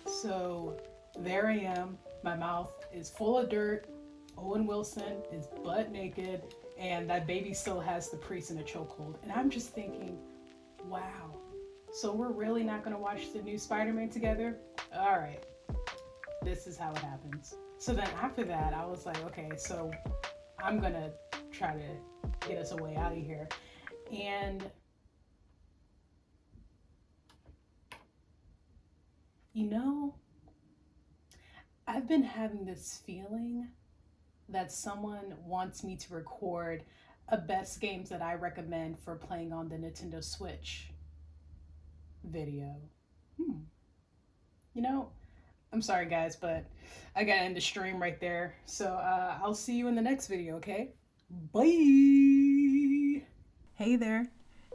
So there I am. My mouth is full of dirt. Owen Wilson is butt naked, and that baby still has the priest in a chokehold. And I'm just thinking, wow. So we're really not gonna watch the new Spider-Man together? All right. This is how it happens. So then after that, I was like, okay, so I'm gonna try to get us a way out of here. And you know, I've been having this feeling that someone wants me to record a best games that I recommend for playing on the Nintendo Switch video. You know, I'm sorry guys, but I gotta end the stream right there. So I'll see you in the next video, okay? Bye! Hey there,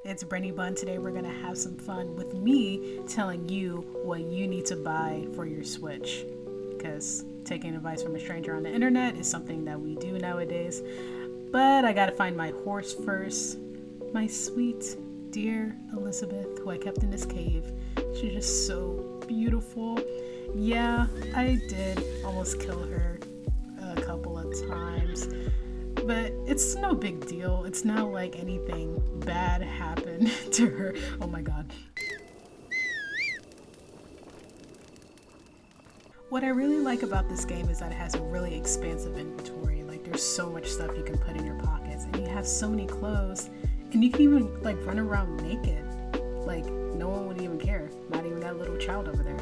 it's Brenny Bun. Today we're gonna have some fun with me telling you what you need to buy for your Switch. Because taking advice from a stranger on the internet is something that we do nowadays. But I gotta find my horse first. My sweet, dear Elizabeth, who I kept in this cave. She's just so beautiful. Yeah, I did almost kill her a couple of times. But it's no big deal. It's not like anything bad happened to her. Oh my god. What I really like about this game is that it has a really expansive inventory. Like there's so much stuff you can put in your pockets, and you have so many clothes, and you can even like run around naked. Like no one would even care, not even that little child over there.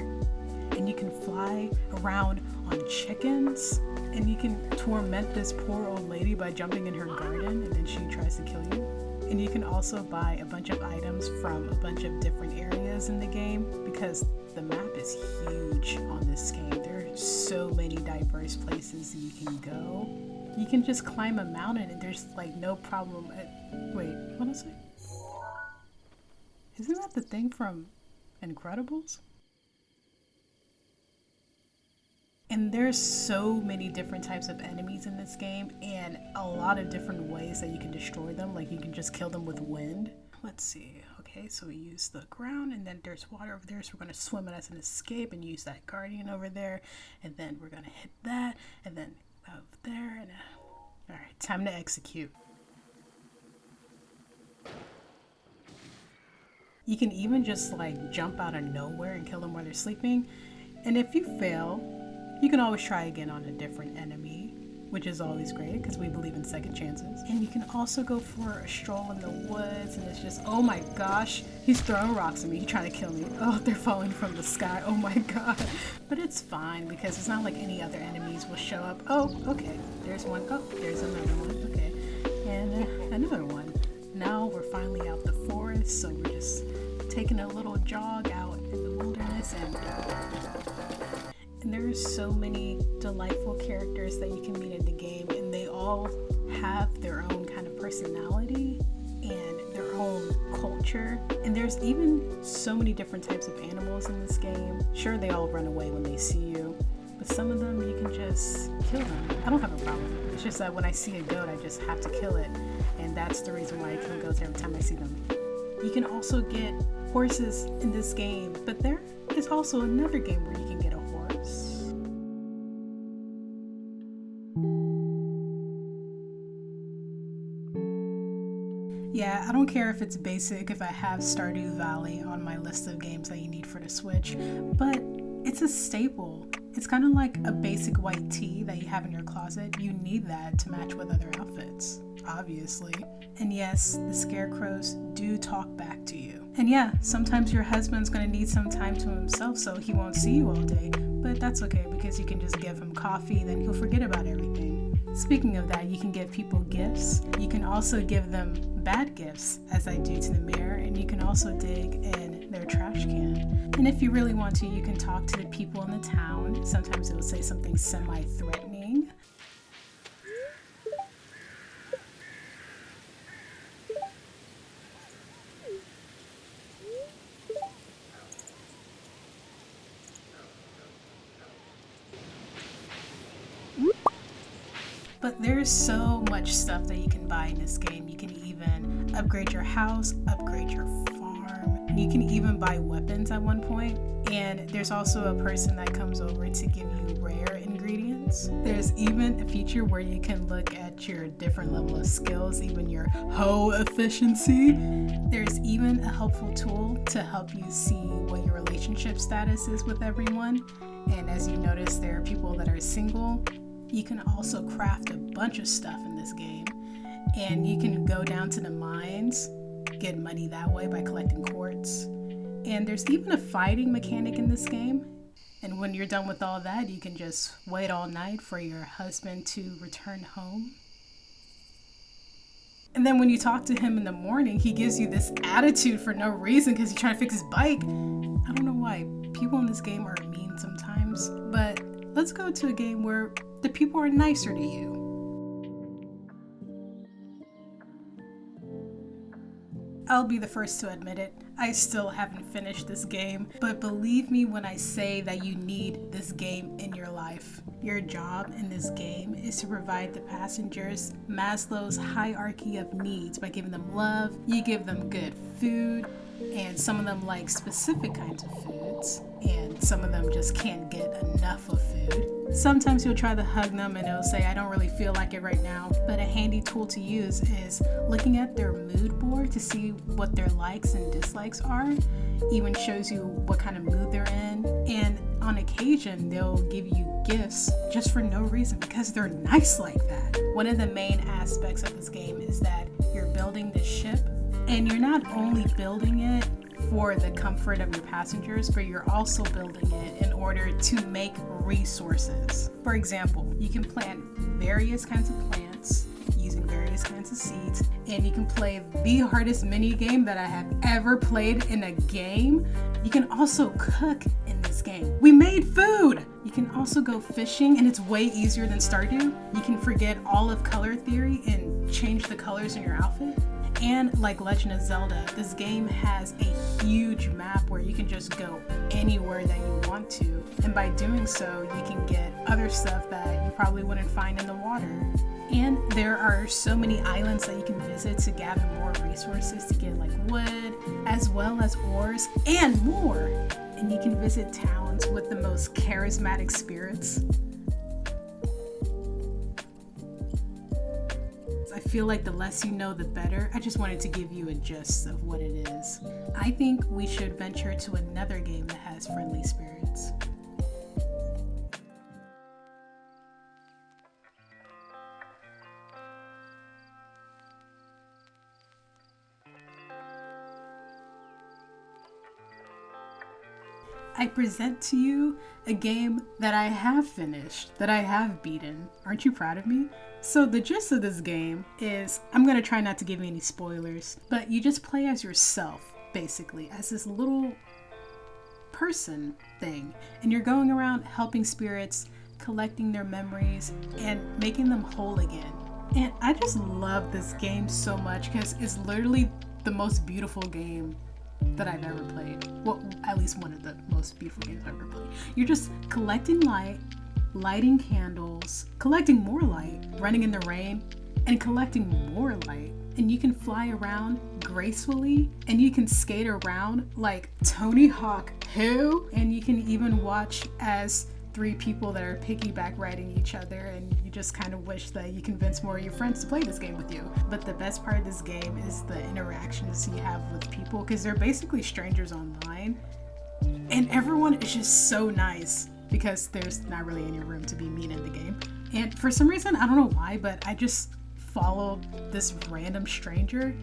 And you can fly around on chickens, and you can torment this poor old lady by jumping in her garden, and then she tries to kill you. And you can also buy a bunch of items from a bunch of different areas in the game, because the map is huge on this game. There are so many diverse places you can go. You can just climb a mountain and there's like no problem. Wait, what is it? Isn't that the thing from Incredibles? And there's so many different types of enemies in this game, and a lot of different ways that you can destroy them. Like you can just kill them with wind. Let's see. Okay, so we use the ground, and then there's water over there, so we're going to swim it as an escape and use that guardian over there, and then we're going to hit that, and then over there, and alright, time to execute. You can even just like jump out of nowhere and kill them while they're sleeping, and if you fail, you can always try again on a different enemy, which is always great because we believe in second chances. And you can also go for a stroll in the woods, and it's just, oh my gosh, he's throwing rocks at me, he's trying to kill me. Oh, they're falling from the sky, oh my god. But it's fine because it's not like any other enemies will show up. Oh, okay, there's one. Oh, there's another one, okay. And another one. Now we're finally out the forest, so we're just taking a little jog out in the wilderness, and there's so many delightful characters that you can meet in the game, and they all have their own kind of personality and their own culture. And there's even so many different types of animals in this game. Sure, they all run away when they see you, but some of them you can just kill them. I don't have a problem. It's just that when I see a goat, I just have to kill it, and that's the reason why I kill goats every time I see them. You can also get horses in this game, but there is also another game where you can get a horse. Yeah, I don't care if it's basic, if I have Stardew Valley on my list of games that you need for the Switch, but it's a staple. It's kind of like a basic white tee that you have in your closet. You need that to match with other outfits, obviously. And yes, the scarecrows do talk back to you. And yeah, sometimes your husband's gonna need some time to himself, so he won't see you all day, but that's okay because you can just give him coffee, then he'll forget about everything. Speaking of that, you can give people gifts. You can also give them bad gifts, as I do to the mayor, and you can also dig in their trash can. And if you really want to, you can talk to the people in the town. Sometimes it'll say something semi-threatening. But there's so much stuff that you can buy in this game. You can even upgrade your house, upgrade your farm, and you can even buy weapons at one point. And there's also a person that comes over to give you rare ingredients. There's even a feature where you can look at your different level of skills, even your hoe efficiency. There's even a helpful tool to help you see what your relationship status is with everyone. And as you notice, there are people that are single. You can also craft a bunch of stuff in this game. And you can go down to the mines, get money that way by collecting quartz. And there's even a fighting mechanic in this game. And when you're done with all that, you can just wait all night for your husband to return home. And then when you talk to him in the morning, he gives you this attitude for no reason because he's trying to fix his bike. I don't know why. People in this game are mean sometimes. But let's go to a game where the people are nicer to you. I'll be the first to admit it, I still haven't finished this game, but believe me when I say that you need this game in your life. Your job in this game is to provide the passengers Maslow's hierarchy of needs by giving them love, you give them good food, and some of them like specific kinds of foods, and some of them just can't get enough of food. Sometimes you'll try to hug them and they'll say, I don't really feel like it right now. But a handy tool to use is looking at their mood board to see what their likes and dislikes are. Even shows you what kind of mood they're in. And on occasion, they'll give you gifts just for no reason because they're nice like that. One of the main aspects of this game is that you're building this ship, and you're not only building it for the comfort of your passengers, but you're also building it in order to make resources. For example, you can plant various kinds of plants using various kinds of seeds, and you can play the hardest mini game that I have ever played in a game. You can also cook in this game. We made food! You can also go fishing, and it's way easier than Stardew. You can forget all of color theory and change the colors in your outfit. And like Legend of Zelda, this game has a huge map where you can just go anywhere that you want to. And by doing so, you can get other stuff that you probably wouldn't find in the water. And there are so many islands that you can visit to gather more resources to get like wood, as well as ores and more. And you can visit towns with the most charismatic spirits. I feel like the less you know, the better. I just wanted to give you a gist of what it is. I think we should venture to another game that has friendly spirits. I present to you a game that I have finished, that I have beaten. Aren't you proud of me? So the gist of this game is, I'm going to try not to give you any spoilers, but you just play as yourself, basically, as this little person thing. And you're going around helping spirits, collecting their memories, and making them whole again. And I just love this game so much because it's literally the most beautiful game that I've ever played. Well, at least one of the most beautiful games I've ever played. You're just collecting light, lighting candles, collecting more light, running in the rain, and collecting more light. And you can fly around gracefully, and you can skate around like Tony Hawk Who, and you can even watch as 3 people that are piggyback riding each other, and you just kind of wish that you convince more of your friends to play this game with you. But the best part of this game is the interactions you have with people, because they're basically strangers online, and everyone is just so nice because there's not really any room to be mean in the game. And for some reason, I don't know why, but I just followed this random stranger,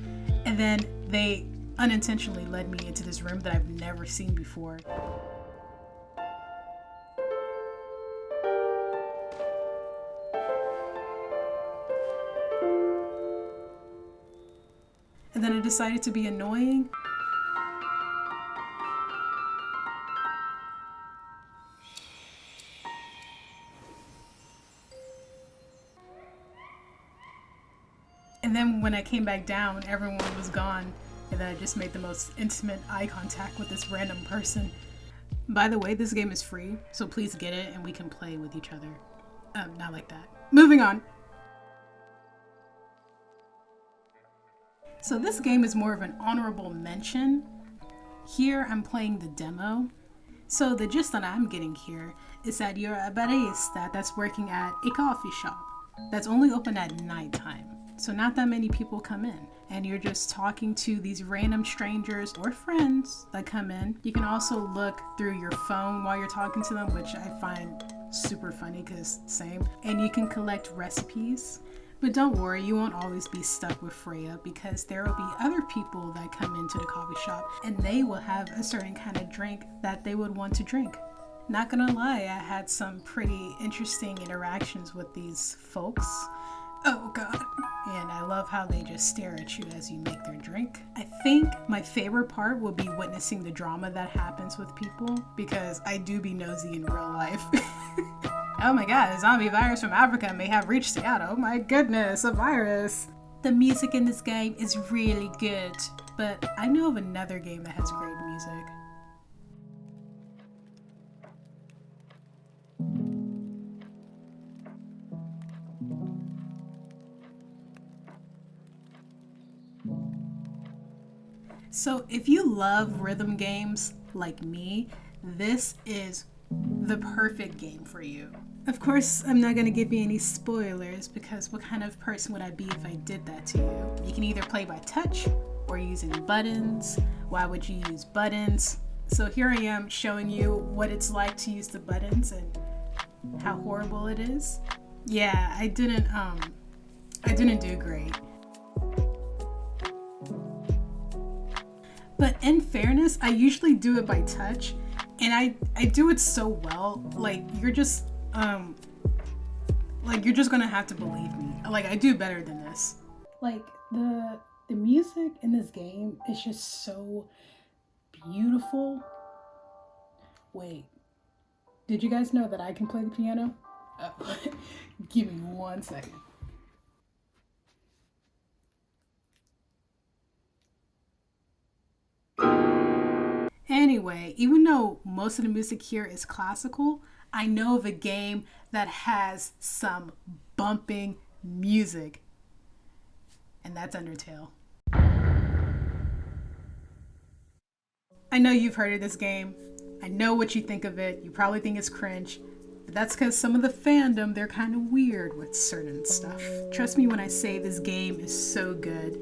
and then they unintentionally led me into this room that I've never seen before. And then I decided to be annoying. And then when I came back down, everyone was gone. And then I just made the most intimate eye contact with this random person. By the way, this game is free, so please get it and we can play with each other. Not like that. Moving on. So this game is more of an honorable mention Here I'm playing the demo. So the gist that I'm getting here is that you're a barista that's working at a coffee shop that's only open at nighttime. So not that many people come in, and you're just talking to these random strangers or friends that come in. You can also look through your phone while you're talking to them, which I find super funny because same. And you can collect recipes. But don't worry, you won't always be stuck with Freya, because there will be other people that come into the coffee shop and they will have a certain kind of drink that they would want to drink. Not gonna lie, I had some pretty interesting interactions with these folks. Oh god. And I love how they just stare at you as you make their drink. I think my favorite part will be witnessing the drama that happens with people, because I do be nosy in real life. Oh my god, a zombie virus from Africa may have reached Seattle. Oh my goodness, a virus. The music in this game is really good, but I know of another game that has great music. So if you love rhythm games like me, this is the perfect game for you. Of course, I'm not going to give you any spoilers, because what kind of person would I be if I did that to you? You can either play by touch or using buttons. Why would you use buttons? So here I am showing you what it's like to use the buttons and how horrible it is. Yeah, I didn't do great. But in fairness, I usually do it by touch, and I do it so well. You're just gonna have to believe me. I do better than this. The music in this game is just so beautiful. Wait, did you guys know that I can play the piano? Oh, give me 1 second. Anyway, even though most of the music here is classical, I know of a game that has some bumping music, and that's Undertale. I know you've heard of this game. I know what you think of it. You probably think it's cringe, but that's because some of the fandom, they're kind of weird with certain stuff. Trust me when I say this game is so good.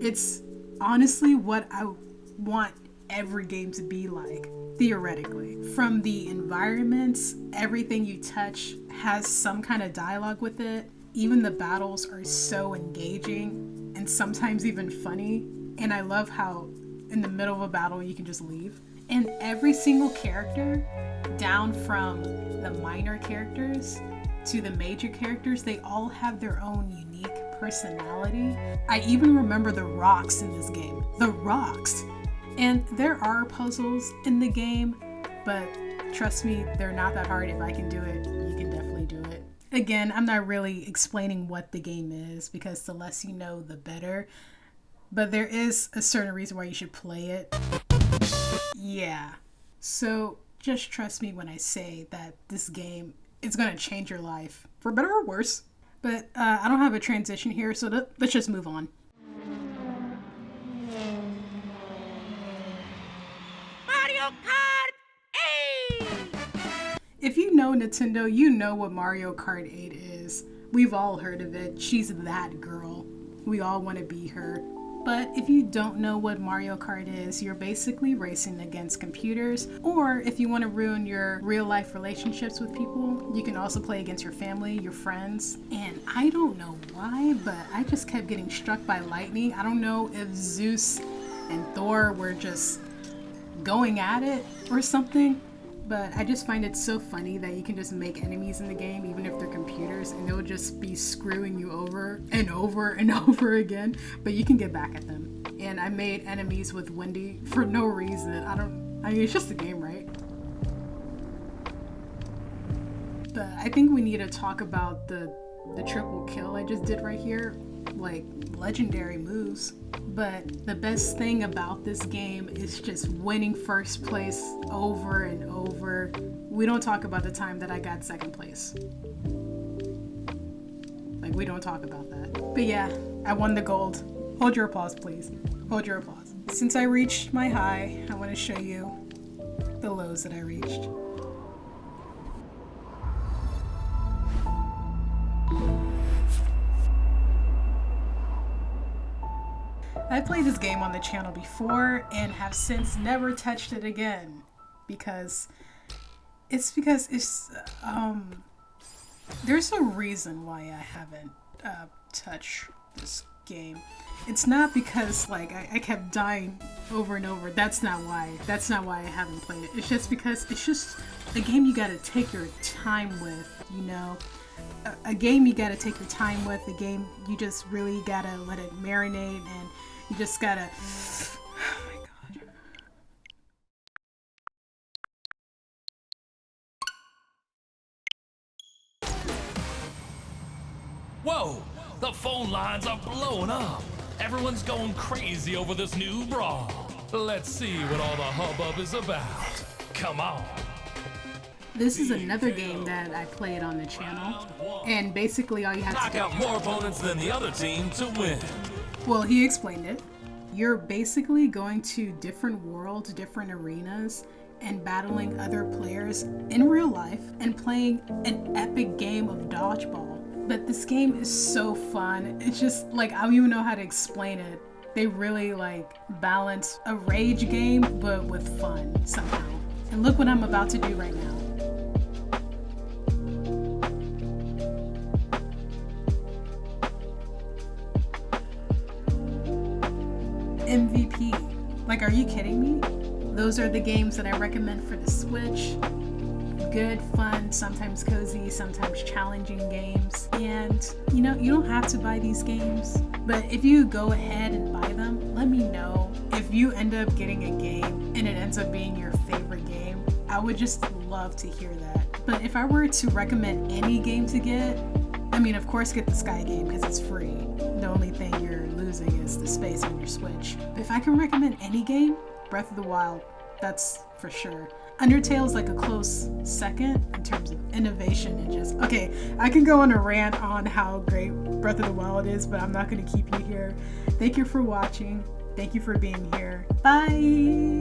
It's honestly what I want every game to be like, theoretically. From the environments, everything you touch has some kind of dialogue with it. Even the battles are so engaging and sometimes even funny. And I love how in the middle of a battle you can just leave. And every single character, down from the minor characters to the major characters, they all have their own unique personality. I even remember the rocks in this game. The rocks! And there are puzzles in the game, but trust me, they're not that hard. If I can do it, you can definitely do it. Again, I'm not really explaining what the game is, because the less you know, the better. But there is a certain reason why you should play it. Yeah. So just trust me when I say that this game is going to change your life, for better or worse. But I don't have a transition here, so let's just move on. If you know Nintendo, you know what Mario Kart 8 is. We've all heard of it. She's that girl. We all want to be her. But if you don't know what Mario Kart is, you're basically racing against computers. Or if you want to ruin your real life relationships with people, you can also play against your family, your friends. And I don't know why, but I just kept getting struck by lightning. I don't know if Zeus and Thor were just going at it or something. But I just find it so funny that you can just make enemies in the game, even if they're computers, and they'll just be screwing you over and over and over again, but you can get back at them. And I made enemies with Wendy for no reason. I mean, it's just a game, right? But I think we need to talk about the triple kill I just did right here. Legendary moves. But the best thing about this game is just winning first place over and over. We don't talk about the time that I got second place. We don't talk about that. But yeah, I won the gold. Hold your applause, please. Hold your applause. Since I reached my high, I want to show you the lows that I reached. I played this game on the channel before and have since never touched it again because it's there's a reason why I haven't touched this game. It's not because like I kept dying over and over. That's not why I haven't played it. It's just because it's just a game you gotta take your time with, you know? A game you gotta take your time with, a game you just really gotta let it marinate, and you just gotta... Oh my god. Whoa! The phone lines are blowing up. Everyone's going crazy over this new brawl. Let's see what all the hubbub is about. Come on. This is another game that I played on the channel, and basically all you have to do... Knock out more opponents than the other team to win. Well, he explained it. You're basically going to different worlds, different arenas, and battling other players in real life and playing an epic game of dodgeball. But this game is so fun. It's just like, I don't even know how to explain it. They really like balance a rage game, but with fun somehow. And look what I'm about to do right now. MVP. Like, are you kidding me? Those are the games that I recommend for the Switch. Good, fun, sometimes cozy, sometimes challenging games. And, you know, you don't have to buy these games, but if you go ahead and buy them, let me know. If you end up getting a game and it ends up being your favorite game, I would just love to hear that. But if I were to recommend any game to get, I mean, of course, get the Sky game because it's free. The only thing you're losing is the space on your Switch. But if I can recommend any game, Breath of the Wild, that's for sure. Undertale is like a close second in terms of innovation and just... Okay, I can go on a rant on how great Breath of the Wild is, but I'm not going to keep you here. Thank you for watching. Thank you for being here. Bye!